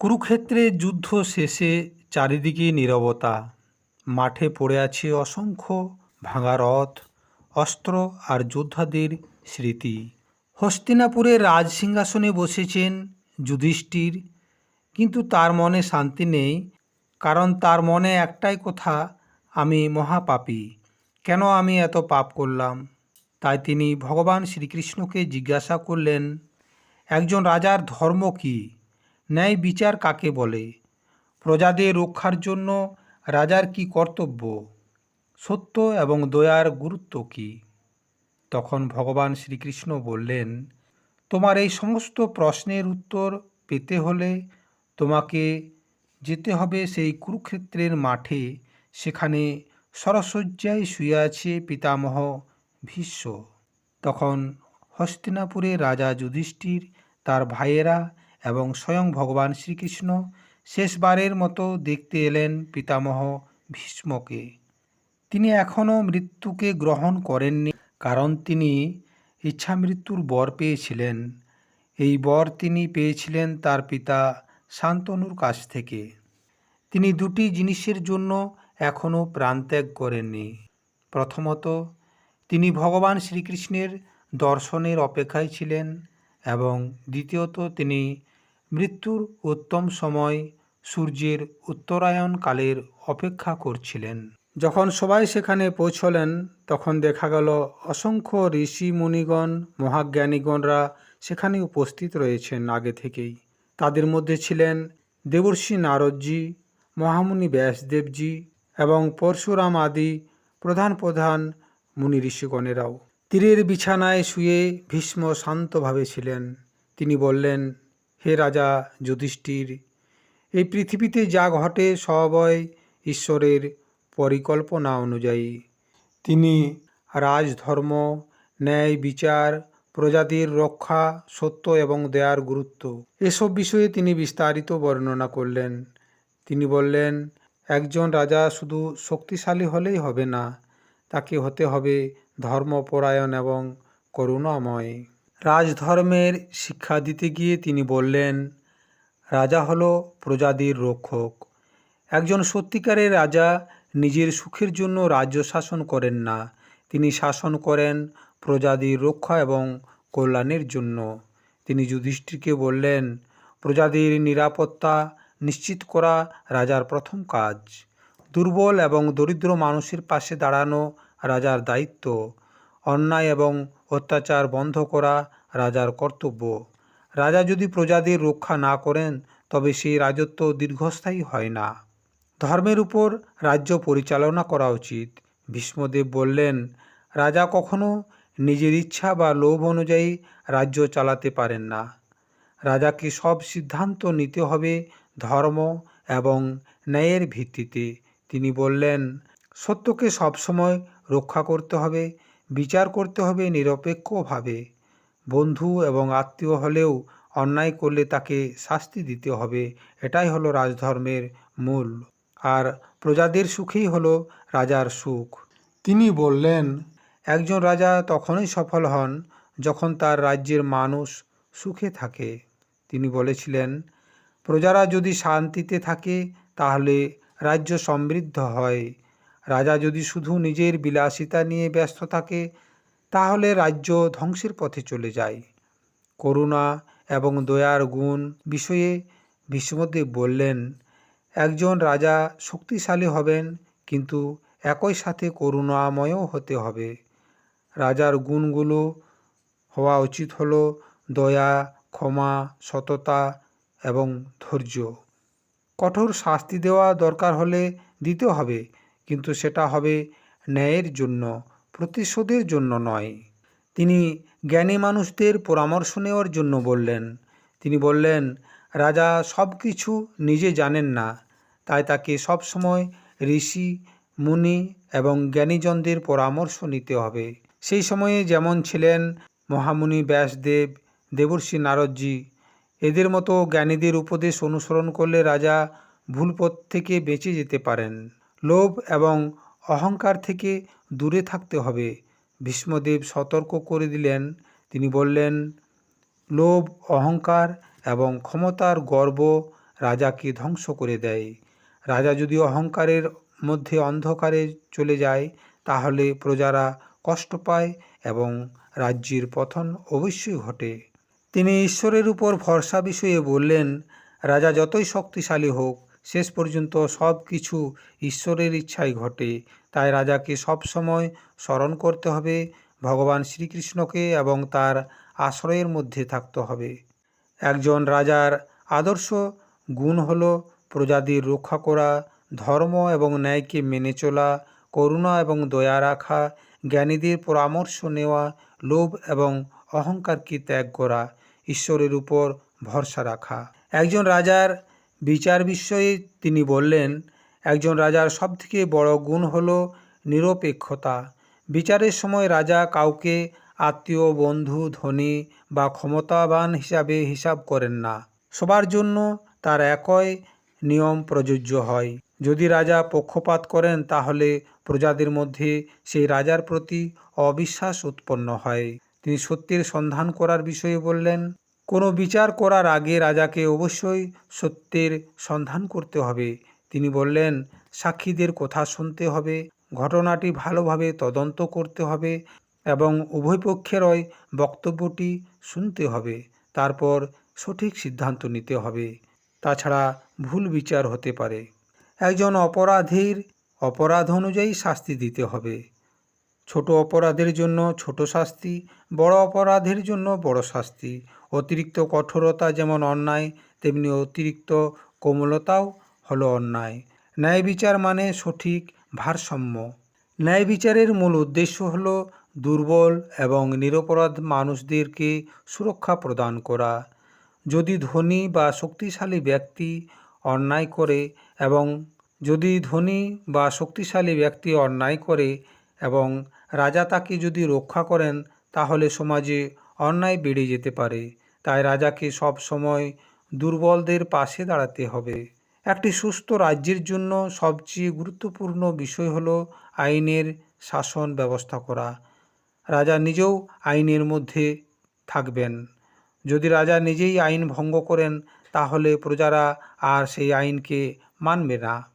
কুরুক্ষেত্রের যুদ্ধ শেষে চারিদিকে নীরবতা। মাঠে পড়ে আছে অসংখ্য ভাঙা রথ, অস্ত্র আর যোদ্ধাদের স্মৃতি। হস্তিনাপুরের রাজসিংহাসনে বসেছেন যুধিষ্ঠির, কিন্তু তার মনে শান্তি নেই, কারণ তার মনে একটাই কথা, আমি মহাপাপী। কেন আমি এত পাপ করলাম? তাই তিনি ভগবান শ্রীকৃষ্ণকে জিজ্ঞাসা করলেন, একজন রাজার ধর্ম কী? ন্যায় বিচার কাকে বলে? প্রজাদের রক্ষার জন্য রাজার কি কর্তব্য? সত্য এবং দয়ার গুরুত্ব কী? তখন ভগবান শ্রীকৃষ্ণ বললেন, তোমার এই সমস্ত প্রশ্নের উত্তর পেতে হলে তোমাকে যেতে হবে সেই কুরুক্ষেত্রের মাঠে। সেখানে শরশয্যায় শুয়ে আছে পিতামহ ভীষ্ম। তখন হস্তিনাপুরে রাজা যুধিষ্ঠির, তার ভাইয়েরা এবং স্বয়ং ভগবান শ্রীকৃষ্ণ শেষবারের মতো দেখতে এলেন পিতামহ ভীষ্মকে। তিনি এখনও মৃত্যুকে গ্রহণ করেননি, কারণ তিনি ইচ্ছামৃত্যুর বর পেয়েছিলেন। এই বর তিনি পেয়েছিলেন তার পিতা শান্তনুর কাছ থেকে। তিনি দুটি জিনিসের জন্য এখনও প্রাণত্যাগ করেননি। প্রথমত, তিনি ভগবান শ্রীকৃষ্ণের দর্শনের অপেক্ষায় ছিলেন, এবং দ্বিতীয়ত তিনি মৃত্যুর উত্তম সময় সূর্যের উত্তরায়ণ কালের অপেক্ষা করছিলেন। যখন সবাই সেখানে পৌঁছলেন, তখন দেখা গেল অসংখ্য ঋষি মুনিগণ, মহাজ্ঞানীগণরা সেখানে উপস্থিত রয়েছেন আগে থেকেই। তাদের মধ্যে ছিলেন দেবর্ষি নারদজি, মহামুনি ব্যাসদেবজি এবং পরশুরাম আদি প্রধান প্রধান মুনি ঋষিগণেরাও। তীরের বিছানায় শুয়ে ভীষ্ম শান্তভাবে ছিলেন। তিনি বললেন, হে রাজা যুধিষ্ঠির, এই পৃথিবীতে যা ঘটে সবই ঈশ্বরের পরিকল্পনা অনুযায়ী। তিনি রাজধর্ম, ন্যায় বিচার, প্রজাদের রক্ষা, সত্য এবং দয়ার গুরুত্ব, এসব বিষয়ে তিনি বিস্তারিত বর্ণনা করলেন। তিনি বললেন, একজন রাজা শুধু শক্তিশালী হলেই হবে না, তাকে হতে হবে ধর্মপরায়ণ এবং করুণাময়। রাজধর্মের শিক্ষা দিতে গিয়ে তিনি বললেন, রাজা হলো প্রজাদের রক্ষক। একজন সত্যিকারের রাজা নিজের সুখের জন্য রাজ্য শাসন করেন না, তিনি শাসন করেন প্রজাদের রক্ষা এবং কল্যাণের জন্য। তিনি যুধিষ্ঠিরকে বললেন, প্রজাদের নিরাপত্তা নিশ্চিত করা রাজার প্রথম কাজ। দুর্বল এবং দরিদ্র মানুষের পাশে দাঁড়ানো রাজার দায়িত্ব। অন্যায় এবং অত্যাচার বন্ধ করা রাজার কর্তব্য। রাজা যদি প্রজাদের রক্ষা না করেন, তবে সেই রাজত্ব দীর্ঘস্থায়ী হয় না। ধর্মের উপর রাজ্য পরিচালনা করা উচিত। ভীষ্মদেব বললেন, রাজা কখনো নিজের ইচ্ছা বা লোভ অনুযায়ী রাজ্য চালাতে পারেন না। রাজাকে সব সিদ্ধান্ত নিতে হবে ধর্ম এবং ন্যায়ের ভিত্তিতে। তিনি বললেন, সত্যকে সবসময় রক্ষা করতে হবে, বিচার করতে হবে নিরপেক্ষভাবে। বন্ধু এবং আত্মীয় হলেও অন্যায় করলে তাকে শাস্তি দিতে হবে। এটাই হলো রাজধর্মের মূল। আর প্রজাদের সুখেই হলো রাজার সুখ। তিনি বললেন, একজন রাজা তখনই সফল হন যখন তার রাজ্যের মানুষ সুখে থাকে। তিনি বলেছিলেন, প্রজারা যদি শান্তিতে থাকে তাহলে রাজ্য সমৃদ্ধ হয়। রাজা যদি শুধু নিজের বিলাসিতা নিয়ে ব্যস্ত থাকে তাহলে রাজ্য ধ্বংসের পথে চলে যায়। করুণা এবং দয়ার গুণ বিষয়ে ভীষ্মদেব বললেন, একজন রাজা শক্তিশালী হবেন, কিন্তু একই সাথে করুণাময়ও হতে হবে। রাজার গুণগুলো হওয়া উচিত হলো দয়া, ক্ষমা, সততা এবং ধৈর্য। কঠোর শাস্তি দেওয়া দরকার হলে দিতে হবে, কিন্তু সেটা হবে ন্যায়ের জন্য, প্রতিশোধের জন্য নয়। তিনি জ্ঞানী মানুষদের পরামর্শ নেওয়ার জন্য বললেন। তিনি বললেন, রাজা সব কিছু নিজে জানেন না, তাই তাকে সবসময় ঋষি, মুনি এবং জ্ঞানীজনদের পরামর্শ নিতে হবে। সেই সময়ে যেমন ছিলেন মহামুনি ব্যাসদেব, দেবর্ষি নারদজি, এদের মতো জ্ঞানীদের উপদেশ অনুসরণ করলে রাজা ভুল পথ থেকে বেঁচে যেতে পারেন। লোভ এবং অহংকার থেকে দূরে থাকতে হবে। ভীষ্মদেব সতর্ক করে দিলেন। তিনি বললেন, লোভ, অহংকার এবং ক্ষমতার গর্ব রাজাকে ধ্বংস করে দেয়। রাজা যদি অহংকারের মধ্যে অন্ধকারে চলে যায় তাহলে প্রজারা কষ্ট পায় এবং রাজ্যের পতন অবশ্যই ঘটে। তিনি ঈশ্বরের উপর ভরসা বিষয়ে বললেন, রাজা যতই শক্তিশালী হোক শেষ পর্যন্ত সব কিছু ঈশ্বরের ইচ্ছায় ঘটে। তাই রাজাকে সবসময় স্মরণ করতে হবে ভগবান শ্রীকৃষ্ণকে এবং তার আশ্রয়ের মধ্যে থাকতে হবে। একজন রাজার আদর্শ গুণ হল প্রজাদের রক্ষা করা, ধর্ম এবং ন্যায়কে মেনে চলা, করুণা এবং দয়া রাখা, জ্ঞানীদের পরামর্শ নেওয়া, লোভ এবং অহংকারকে ত্যাগ করা, ঈশ্বরের উপর ভরসা রাখা। একজন রাজার বিচার বিষয়ে তিনি বললেন, একজন রাজার সবথেকে বড় গুণ হল নিরপেক্ষতা। বিচারের সময় রাজা কাউকে আত্মীয়, বন্ধু, ধনী বা ক্ষমতাবান হিসাবে হিসাব করেন না। সবার জন্য তার একই নিয়ম প্রযোজ্য হয়। যদি রাজা পক্ষপাত করেন তাহলে প্রজাদের মধ্যে সেই রাজার প্রতি অবিশ্বাস উৎপন্ন হয়। তিনি সত্যের সন্ধান করার বিষয়ে বললেন, কোনো বিচার করার আগে রাজাকে অবশ্যই সত্যের সন্ধান করতে হবে। তিনি বললেন, সাক্ষীদের কথা শুনতে হবে, ঘটনাটি ভালোভাবে তদন্ত করতে হবে এবং উভয় পক্ষেরই বক্তব্যটি শুনতে হবে। তারপর সঠিক সিদ্ধান্ত নিতে হবে। তাছাড়া ভুল বিচার হতে পারে। একজন অপরাধীর অপরাধ অনুযায়ী শাস্তি দিতে হবে। ছোট অপরাধের জন্য ছোট শাস্তি, বড় অপরাধের জন্য বড় শাস্তি। অতিরিক্ত কঠোরতা যেমন অন্যায়, তেমনি অতিরিক্ত কোমলতাও হলো অন্যায়। ন্যায় বিচার মানে সঠিক ভারসাম্য। ন্যায় বিচারের মূল উদ্দেশ্য হল দুর্বল এবং নিরপরাধ মানুষদেরকে সুরক্ষা প্রদান করা। যদি ধনী বা শক্তিশালী ব্যক্তি অন্যায় করে এবং রাজা তাকে যদি রক্ষা করেন তাহলে সমাজে অন্যায় বেড়ে যেতে পারে। তাই রাজাকে সব সময় দুর্বলদের পাশে দাঁড়াতে হবে। একটি সুস্থ রাজ্যের জন্য সবচেয়ে গুরুত্বপূর্ণ বিষয় হলো আইনের শাসন ব্যবস্থা করা। রাজা নিজেও আইনের মধ্যে থাকবেন। যদি রাজা নিজেই আইন ভঙ্গ করেন তাহলে প্রজারা আর সেই আইনকে মানবে না।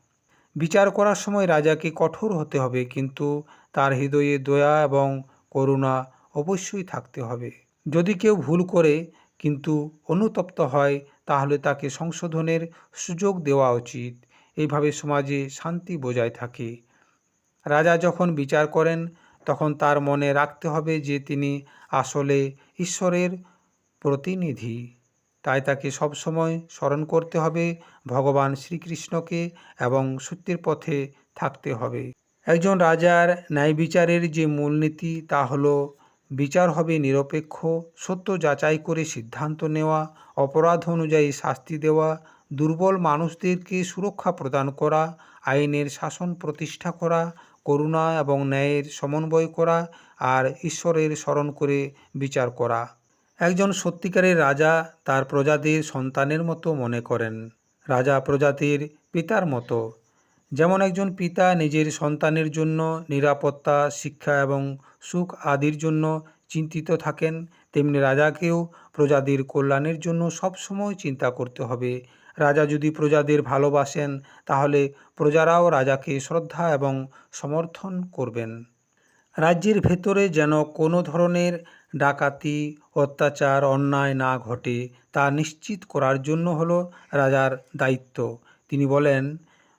বিচার করার সময় রাজাকে কঠোর হতে হবে, কিন্তু তার হৃদয়ে দয়া এবং করুণা অবশ্যই থাকতে হবে। যদি কেউ ভুল করে কিন্তু অনুতপ্ত হয় তাহলে তাকে সংশোধনের সুযোগ দেওয়া উচিত। এইভাবে সমাজে শান্তি বজায় থাকে। রাজা যখন বিচার করেন তখন তার মনে রাখতে হবে যে তিনি আসলে ঈশ্বরের প্রতিনিধি। তাই তাকে সবসময় স্মরণ করতে হবে ভগবান শ্রীকৃষ্ণকে এবং সত্যের পথে থাকতে হবে। একজন রাজার ন্যায় বিচারের যে মূলনীতি তা হলো বিচার হবে নিরপেক্ষ, সত্য যাচাই করে সিদ্ধান্ত নেওয়া, অপরাধ অনুযায়ী শাস্তি দেওয়া, দুর্বল মানুষদেরকে সুরক্ষা প্রদান করা, আইনের শাসন প্রতিষ্ঠা করা, করুণা এবং ন্যায়ের সমন্বয় করা আর ঈশ্বরের স্মরণ করে বিচার করা। একজন সত্যিকারের রাজা তার প্রজাদের সন্তানের মতো মনে করেন। রাজা প্রজাদের পিতার মতো। যেমন একজন পিতা নিজের সন্তানের জন্য নিরাপত্তা, শিক্ষা এবং সুখ আদির জন্য চিন্তিত থাকেন, তেমনি রাজাকেও প্রজাদের কল্যাণের জন্য সবসময় চিন্তা করতে হবে। রাজা যদি প্রজাদের ভালোবাসেন তাহলে প্রজারাও রাজাকে শ্রদ্ধা এবং সমর্থন করবেন। রাজ্যের ভেতরে যেন কোনো ধরনের ডাকাতি, অত্যাচার, অন্যায় না ঘটে তা নিশ্চিত করার জন্য হলো রাজার দায়িত্ব। তিনি বলেন,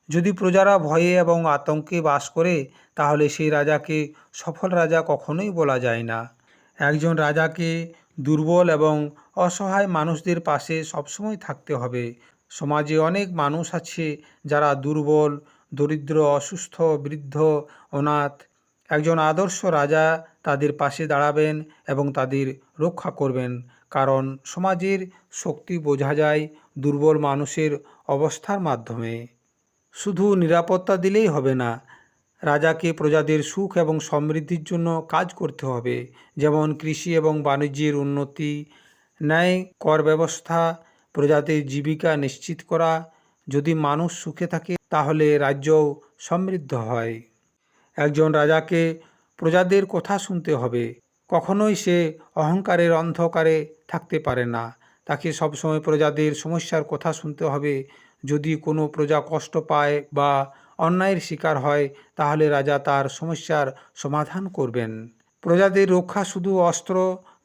যদি প্রজারা ভয়ে এবং আতঙ্কে বাস করে তাহলে সেই রাজাকে সফল রাজা কখনোই বলা যায় না। একজন রাজাকে দুর্বল এবং অসহায় মানুষদের পাশে সবসময় থাকতে হবে। সমাজে অনেক মানুষ আছে যারা দুর্বল, দরিদ্র, অসুস্থ, বৃদ্ধ, অনাথ। একজন আদর্শ রাজা তাদের পাশে দাঁড়াবেন এবং তাদের রক্ষা করবেন, কারণ সমাজের শক্তি বোঝা যায় দুর্বল মানুষের অবস্থার মাধ্যমে। শুধু নিরাপত্তা দিলেই হবে না, রাজাকে প্রজাদের সুখ এবং সমৃদ্ধির জন্য কাজ করতে হবে, যেমন কৃষি এবং বাণিজ্যের উন্নতি, ন্যায় কর ব্যবস্থা, প্রজাদের জীবিকা নিশ্চিত করা। যদি মানুষ সুখে থাকে তাহলে রাজ্যও সমৃদ্ধ হয়। একজন রাজাকে প্রজাদের কথা শুনতে হবে। কখনোই সে অহংকারের অন্ধকারে থাকতে পারে না। তাকে সবসময় প্রজাদের সমস্যার কথা শুনতে হবে। যদি কোনো প্রজা কষ্ট পায় বা অন্যায়ের শিকার হয়, তাহলে রাজা তার সমস্যার সমাধান করবেন। প্রজাদের রক্ষা শুধু অস্ত্র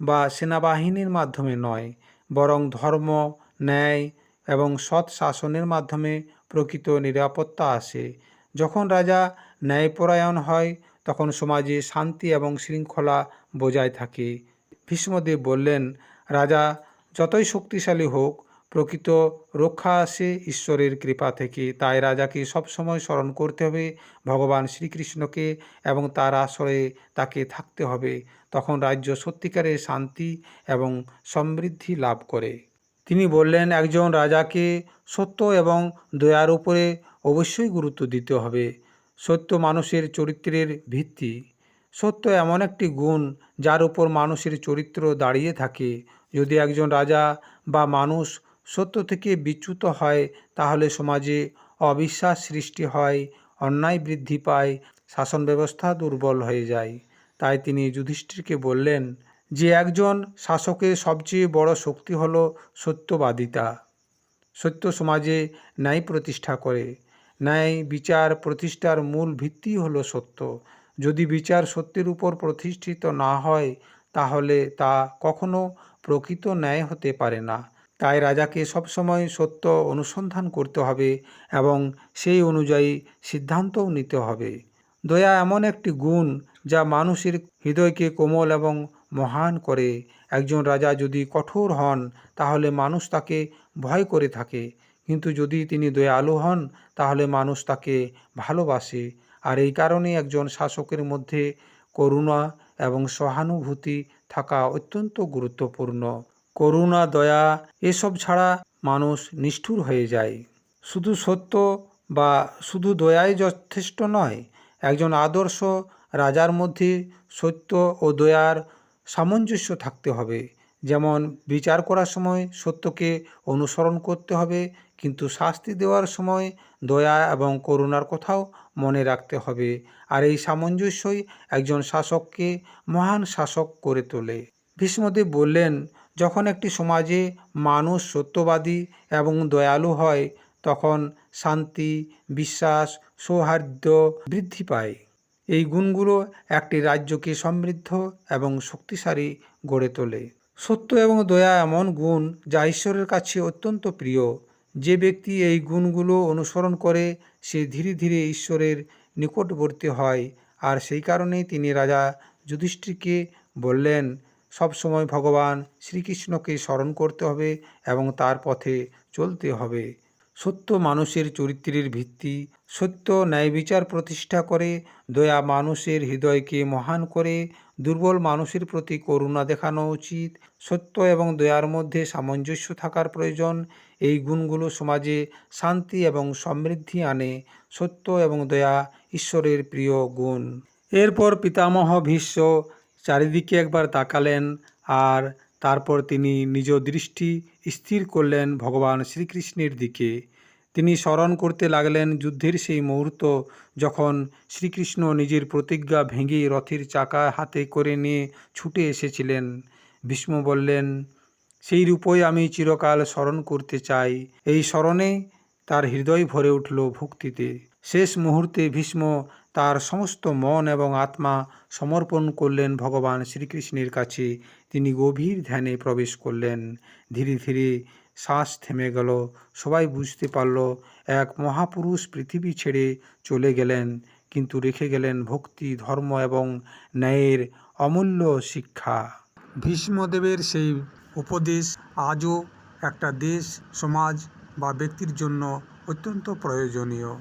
বা সেনাবাহিনীর মাধ্যমে নয়, বরং ধর্ম, ন্যায় এবং সৎ শাসনের মাধ্যমে প্রকৃত নিরাপত্তা আসে। যখন রাজা ন্যায়পরায়ণ হয়, তখন সমাজে শান্তি এবং শৃঙ্খলা বজায় থাকে। ভীষ্মদেব বললেন, রাজা যতই শক্তিশালী হোক, প্রকৃত রক্ষা আসে ঈশ্বরের কৃপা থেকে। তাই রাজাকে সবসময় স্মরণ করতে হবে ভগবান শ্রীকৃষ্ণকে এবং তার আশ্রয়ে তাকে থাকতে হবে। তখন রাজ্য সত্যিকারের শান্তি এবং সমৃদ্ধি লাভ করে। তিনি বললেন, একজন রাজাকে সত্য এবং দয়ার উপরে অবশ্যই গুরুত্ব দিতে হবে। সত্য মানুষের চরিত্রের ভিত্তি। সত্য এমন একটি গুণ যার উপর মানুষের চরিত্র দাঁড়িয়ে থাকে। যদি একজন রাজা বা মানুষ সত্য থেকে বিচ্যুত হয়, তাহলে সমাজে অবিশ্বাস সৃষ্টি হয়, অন্যায় বৃদ্ধি পায়, শাসন ব্যবস্থা দুর্বল হয়ে যায়। তাই তিনি যুধিষ্ঠিরকে বললেন যে একজন শাসকের সবচেয়ে বড় শক্তি হল সত্যবাদিতা। সত্য সমাজে ন্যায় প্রতিষ্ঠা করে। ন্যায় বিচার প্রতিষ্ঠার মূল ভিত্তি হল সত্য। যদি বিচার সত্যের উপর প্রতিষ্ঠিত না হয়, তাহলে তা কখনো প্রকৃত ন্যায় হতে পারে না। তাই রাজাকে সবসময় সত্য অনুসন্ধান করতে হবে এবং সেই অনুযায়ী সিদ্ধান্তও নিতে হবে। দয়া এমন একটি গুণ যা মানুষের হৃদয়কে কোমল এবং মহান করে। একজন রাজা যদি কঠোর হন, তাহলে মানুষ তাকে ভয় করে থাকে, কিন্তু যদি তিনি দয়ালু হন, তাহলে মানুষ তাকে ভালোবাসে। আর এই কারণে একজন শাসকের মধ্যে করুণা এবং সহানুভূতি থাকা অত্যন্ত গুরুত্বপূর্ণ। করুণা, দয়া এসব ছাড়া মানুষ নিষ্ঠুর হয়ে যায়। শুধু সত্য বা শুধু দয়াই যথেষ্ট নয়। একজন আদর্শ রাজার মধ্যে সত্য ও দয়ার সামঞ্জস্য থাকতে হবে। যেমন বিচার করার সময় সত্যকে অনুসরণ করতে হবে, কিন্তু শাস্তি দেওয়ার সময় দয়া এবং করুণার কথাও মনে রাখতে হবে। আর এই সামঞ্জস্যই একজন শাসককে মহান শাসক করে তোলে। ভীষ্মদেব বললেন, যখন একটি সমাজে মানুষ সত্যবাদী এবং দয়ালু হয়, তখন শান্তি, বিশ্বাস, সৌহার্দ্য বৃদ্ধি পায়। এই গুণগুলো একটি রাজ্যকে সমৃদ্ধ এবং শক্তিশালী গড়ে তোলে। সত্য এবং দয়া এমন গুণ যা ঈশ্বরের কাছে অত্যন্ত প্রিয়। যে ব্যক্তি এই গুণগুলো অনুসরণ করে, সে ধীরে ধীরে ঈশ্বরের নিকটবর্তী হয়। আর সেই কারণেই তিনি রাজা যুধিষ্ঠিরকে বললেন, সবসময় ভগবান শ্রীকৃষ্ণকে স্মরণ করতে হবে এবং তার পথে চলতে হবে। সত্য মানুষের চরিত্রের ভিত্তি। সত্য ন্যায় বিচার প্রতিষ্ঠা করে। দয়া মানুষের হৃদয়কে মহান করে। দুর্বল মানুষের প্রতি করুণা দেখানো উচিত। সত্য এবং দয়ার মধ্যে সামঞ্জস্য থাকার প্রয়োজন। এই গুণগুলো সমাজে শান্তি এবং সমৃদ্ধি আনে। সত্য এবং দয়া ঈশ্বরের প্রিয় গুণ। এরপর পিতামহ ভীষ্ম চারিদিকে একবার তাকালেন, আর তারপর তিনি নিজ দৃষ্টি স্থির করলেন ভগবান শ্রীকৃষ্ণের দিকে। তিনি স্মরণ করতে লাগলেন যুদ্ধের সেই মুহূর্ত, যখন শ্রীকৃষ্ণ নিজের প্রতিজ্ঞা ভেঙে রথের চাকা হাতে করে নিয়ে ছুটে এসেছিলেন। ভীষ্ম বললেন, সেই রূপই আমি চিরকাল স্মরণ করতে চাই। এই স্মরণে তার হৃদয় ভরে উঠল ভক্তিতে। শেষ মুহূর্তে ভীষ্ম তার সমস্ত মন এবং আত্মা সমর্পণ করলেন ভগবান শ্রীকৃষ্ণের কাছে। তিনি গভীর ধ্যানে প্রবেশ করলেন। ধীরে ধীরে শ্বাস থেমে গেল। সবাই বুঝতে পারল এক মহাপুরুষ পৃথিবী ছেড়ে চলে গেলেন, কিন্তু রেখে গেলেন ভক্তি, ধর্ম এবং ন্যায়ের অমূল্য শিক্ষা। ভীষ্মদেবের সেই উপদেশ আজও একটা দেশ, সমাজ বা ব্যক্তির জন্য অত্যন্ত প্রয়োজনীয়।